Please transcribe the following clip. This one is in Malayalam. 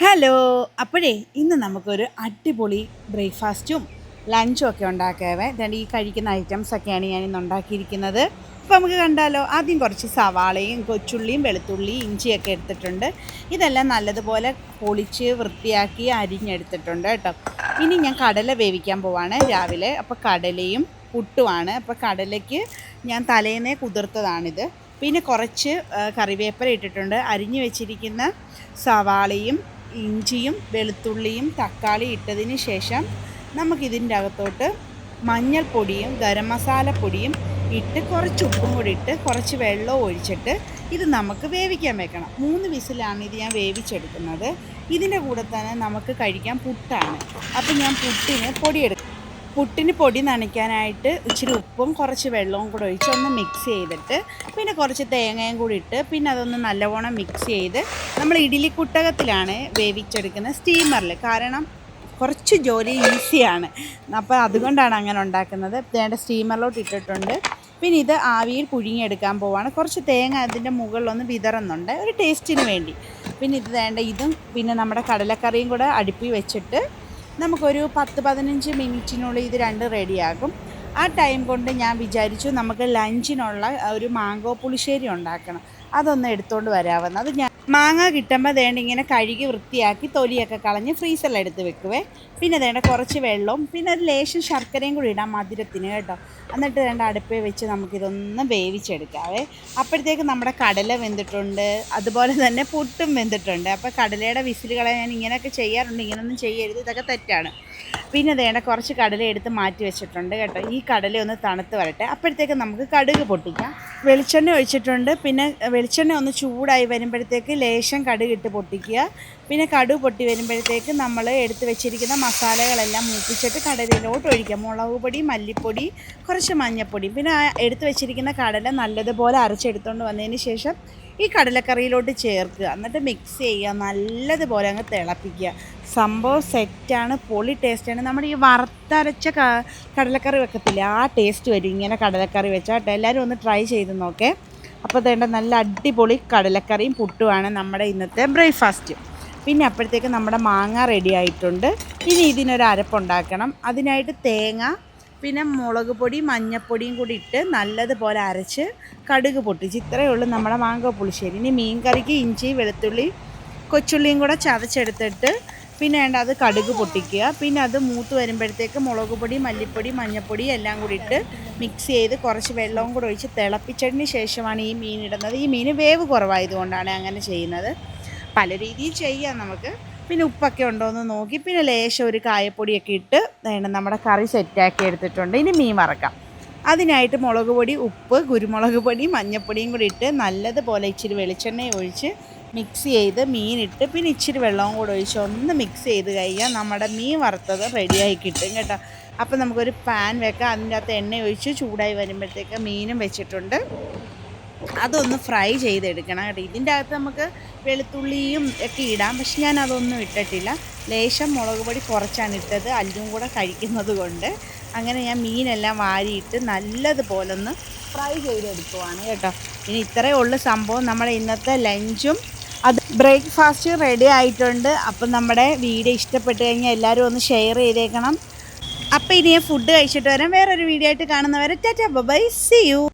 ഹലോ. അപ്പോഴേ ഇന്ന് നമുക്കൊരു അടിപൊളി ബ്രേക്ക്ഫാസ്റ്റും ലഞ്ചും ഒക്കെ ഉണ്ടാക്കാവേ. ഈ കഴിക്കുന്ന ഐറ്റംസൊക്കെയാണ് ഞാൻ ഇന്ന് ഉണ്ടാക്കിയിരിക്കുന്നത്. അപ്പോൾ നമുക്ക് കണ്ടാലോ. ആദ്യം കുറച്ച് സവാളയും കൊച്ചുള്ളിയും വെളുത്തുള്ളിയും ഇഞ്ചിയൊക്കെ എടുത്തിട്ടുണ്ട്. ഇതെല്ലാം നല്ലതുപോലെ പൊളിച്ച് വൃത്തിയാക്കി അരിഞ്ഞെടുത്തിട്ടുണ്ട് കേട്ടോ. ഇനി ഞാൻ കടല വേവിക്കാൻ പോവാണ് രാവിലെ. അപ്പോൾ കടലയും പുട്ടുമാണ്. അപ്പോൾ കടലയ്ക്ക് ഞാൻ തലേന്നേ കുതിർത്തതാണിത്. പിന്നെ കുറച്ച് കറിവേപ്പില ഇട്ടിട്ടുണ്ട്. അരിഞ്ഞു വെച്ചിരിക്കുന്ന സവാളയും ഇഞ്ചിയും വെളുത്തുള്ളിയും തക്കാളി ഇട്ടതിന് ശേഷം നമുക്കിതിൻ്റെ അകത്തോട്ട് മഞ്ഞൾപ്പൊടിയും ഗരം മസാലപ്പൊടിയും ഇട്ട് കുറച്ച് ഉപ്പും കൂടി ഇട്ട് കുറച്ച് വെള്ളവും ഒഴിച്ചിട്ട് ഇത് നമുക്ക് വേവിക്കാൻ വെക്കണം. 3 വിസിലാണ് ഇത് ഞാൻ വേവിച്ചെടുക്കുന്നത്. ഇതിൻ്റെ കൂടെ തന്നെ നമുക്ക് കഴിക്കാൻ പുട്ടാണ്. അപ്പോൾ ഞാൻ പുട്ടിന് പൊടി നനയ്ക്കാനായിട്ട് ഇച്ചിരി ഉപ്പും കുറച്ച് വെള്ളവും കൂടെ ഒഴിച്ച് ഒന്ന് മിക്സ് ചെയ്തിട്ട് പിന്നെ കുറച്ച് തേങ്ങയും കൂടി ഇട്ട് പിന്നെ അതൊന്ന് നല്ലവണ്ണം മിക്സ് ചെയ്ത് നമ്മൾ ഇഡ്ഡലി കുട്ടകത്തിലാണ് വേവിച്ചെടുക്കുന്നത്, സ്റ്റീമറിൽ. കാരണം കുറച്ച് ജോലി ഈസിയാണ്. അപ്പോൾ അതുകൊണ്ടാണ് അങ്ങനെ ഉണ്ടാക്കുന്നത്. വേണ്ട സ്റ്റീമറിലോട്ട് ഇട്ടിട്ടുണ്ട്. പിന്നെ ഇത് ആവിയിൽ പുഴുങ്ങിയെടുക്കാൻ പോവാണ്. കുറച്ച് തേങ്ങ അതിൻ്റെ മുകളിലൊന്ന് വിതറുന്നുണ്ട് ഒരു ടേസ്റ്റിന് വേണ്ടി. പിന്നെ ഇത് വേണ്ട ഇതും പിന്നെ നമ്മുടെ കടലക്കറിയും കൂടെ അടുപ്പിൽ വെച്ചിട്ട് നമുക്കൊരു 10-15 മിനിറ്റിനുള്ളിൽ ഇത് രണ്ടും റെഡിയാകും. ആ ടൈം കൊണ്ട് ഞാൻ വിചാരിച്ചു നമുക്ക് ലഞ്ചിനുള്ള ഒരു മാങ്കോ പുളിശ്ശേരി ഉണ്ടാക്കണം. അതൊന്ന് എടുത്തുകൊണ്ട് വരാമെന്ന്. അത് ഞാൻ മാങ്ങ കിട്ടുമ്പോൾ വേണ്ട ഇങ്ങനെ കഴുകി വൃത്തിയാക്കി തൊലിയൊക്കെ കളഞ്ഞ് ഫ്രീസറിലെടുത്ത് വെക്കുവേ. പിന്നെ വേണ്ട കുറച്ച് വെള്ളവും പിന്നെ ഒരു ലേശം ശർക്കരയും കൂടി ഇടാം മധുരത്തിന് കേട്ടോ. എന്നിട്ട് വേണ്ട അടുപ്പിൽ വെച്ച് നമുക്കിതൊന്ന് വേവിച്ചെടുക്കാവേ. അപ്പോഴത്തേക്ക് നമ്മുടെ കടല വെന്തിട്ടുണ്ട്, അതുപോലെ തന്നെ പുട്ടും വെന്തിട്ടുണ്ട്. അപ്പോൾ കടലയുടെ വിസിലുകളെ ഞാൻ ഇങ്ങനെയൊക്കെ ചെയ്യാറുണ്ട്. ഇങ്ങനെയൊന്നും ചെയ്യരുത്, ഇതൊക്കെ തെറ്റാണ്. പിന്നെ വേണ്ട കുറച്ച് കടല എടുത്ത് മാറ്റി വെച്ചിട്ടുണ്ട് കേട്ടോ. ഈ കടല ഒന്ന് തണുത്ത് വരട്ടെ. അപ്പോഴത്തേക്ക് നമുക്ക് കടുക് പൊട്ടിക്കാം. വെളിച്ചെണ്ണ ഒഴിച്ചിട്ടുണ്ട്. പിന്നെ വെളിച്ചെണ്ണ ഒന്ന് ചൂടായി വരുമ്പോഴത്തേക്ക് ലേശം കടുക് ഇട്ട് പൊട്ടിക്കുക. പിന്നെ കടുക് പൊട്ടി വരുമ്പോഴത്തേക്ക് നമ്മൾ എടുത്ത് വെച്ചിരിക്കുന്ന മസാലകളെല്ലാം മൂപ്പിച്ചിട്ട് കടലയിലോട്ട് ഒഴിക്കുക. മുളക് പൊടി, മല്ലിപ്പൊടി, കുറച്ച് മഞ്ഞൾപ്പൊടി, പിന്നെ എടുത്ത് വെച്ചിരിക്കുന്ന കടല നല്ലതുപോലെ അരച്ചെടുത്തുകൊണ്ട് വന്നതിന് ശേഷം ഈ കടലക്കറിയിലോട്ട് ചേർക്കുക. എന്നിട്ട് മിക്സ് ചെയ്യുക, നല്ലതുപോലെ അങ്ങ് തിളപ്പിക്കുക. സംഭവം സെറ്റാണ്, പൊളി ടേസ്റ്റാണ്. നമ്മുടെ ഈ വറുത്തരച്ച കടലക്കറി വെക്കത്തില്ല, ആ ടേസ്റ്റ് വരും ഇങ്ങനെ കടലക്കറി വെച്ചാൽ കേട്ടോ. എല്ലാവരും ഒന്ന് ട്രൈ ചെയ്ത് നോക്കേ. അപ്പോൾ വേണ്ട നല്ല അടിപൊളി കടലക്കറിയും പുട്ടുമാണ് നമ്മുടെ ഇന്നത്തെ ബ്രേക്ക്ഫാസ്റ്റ്. പിന്നെ അപ്പോഴത്തേക്ക് നമ്മുടെ മാങ്ങ റെഡി ആയിട്ടുണ്ട്. ഇനി ഇതിനൊരു അരപ്പുണ്ടാക്കണം. അതിനായിട്ട് തേങ്ങ പിന്നെ മുളക് പൊടി മഞ്ഞൾപ്പൊടിയും കൂടി ഇട്ട് നല്ലതുപോലെ അരച്ച് കടുക് പൊട്ടിച്ച് ഇത്രയേ ഉള്ളൂ നമ്മുടെ മാങ്ങ പുളിശ്ശേരി. ഇനി മീൻ കറിക്ക് ഇഞ്ചി വെളുത്തുള്ളി കൊച്ചുള്ളിയും കൂടെ ചതച്ചെടുത്തിട്ട് പിന്നെ വേണ്ട അത് കടുക് പൊട്ടിക്കുക. പിന്നെ അത് മൂത്ത് വരുമ്പോഴത്തേക്ക് മുളക് പൊടി മല്ലിപ്പൊടി മഞ്ഞൾപ്പൊടി എല്ലാം കൂടി ഇട്ട് മിക്സ് ചെയ്ത് കുറച്ച് വെള്ളവും കൂടെ ഒഴിച്ച് തിളപ്പിച്ചതിന് ശേഷമാണ് ഈ മീൻ ഇടുന്നത്. ഈ മീൻ വേവ് കുറവായതുകൊണ്ടാണ് അങ്ങനെ ചെയ്യുന്നത്. പല രീതിയിൽ ചെയ്യാം നമുക്ക്. പിന്നെ ഉപ്പൊക്കെ ഉണ്ടോ എന്ന് നോക്കി പിന്നെ ലേശം ഒരു കായപ്പൊടിയൊക്കെ ഇട്ട് നമ്മുടെ കറി സെറ്റാക്കി എടുത്തിട്ടുണ്ട്. ഇനി മീൻ വറക്കാം. അതിനായിട്ട് മുളക് പൊടി ഉപ്പ് കുരുമുളക് പൊടി മഞ്ഞൾപ്പൊടിയും കൂടി ഇട്ട് നല്ലതുപോലെ ഇച്ചിരി വെളിച്ചെണ്ണ ഒഴിച്ച് മിക്സ് ചെയ്ത് മീനിട്ട് പിന്നെ ഇച്ചിരി വെള്ളവും കൂടെ ഒഴിച്ച് ഒന്ന് മിക്സ് ചെയ്ത് കഴിഞ്ഞാൽ നമ്മുടെ മീൻ വറുത്തത് റെഡിയായി കിട്ടും കേട്ടോ. അപ്പോൾ നമുക്കൊരു പാൻ വെക്കാം. അതിൻ്റെ അകത്ത് എണ്ണ ഒഴിച്ച് ചൂടായി വരുമ്പോഴത്തേക്ക് മീനും വെച്ചിട്ടുണ്ട്. അതൊന്ന് ഫ്രൈ ചെയ്തെടുക്കണം കേട്ടോ. ഇതിൻ്റെ അകത്ത് നമുക്ക് വെളുത്തുള്ളിയും ഒക്കെ ഇടാം, പക്ഷെ ഞാൻ അതൊന്നും ഇട്ടിട്ടില്ല. ലേശം മുളക് പൊടി കുറച്ചാണ് ഇട്ടത്, അല്ലും കൂടെ കഴിക്കുന്നത് കൊണ്ട്. അങ്ങനെ ഞാൻ മീനെല്ലാം വാരിയിട്ട് നല്ലതുപോലെ ഒന്ന് ഫ്രൈ ചെയ്തെടുക്കുവാണ് കേട്ടോ. ഇനി ഇത്രയേ ഉള്ളൂ സംഭവം. നമ്മുടെ ഇന്നത്തെ ലഞ്ചും അത് ബ്രേക്ക്ഫാസ്റ്റ് റെഡി ആയിട്ടുണ്ട്. അപ്പം നമ്മുടെ വീഡിയോ ഇഷ്ടപ്പെട്ട് കഴിഞ്ഞാൽ എല്ലാവരും ഒന്ന് ഷെയർ ചെയ്തേക്കണം. അപ്പോൾ ഇനി ഞാൻ ഫുഡ് കഴിച്ചിട്ട് വരാം. വേറൊരു വീഡിയോ ആയിട്ട് കാണുന്നവരെ ടാറ്റാ ബൈ, സീ യു.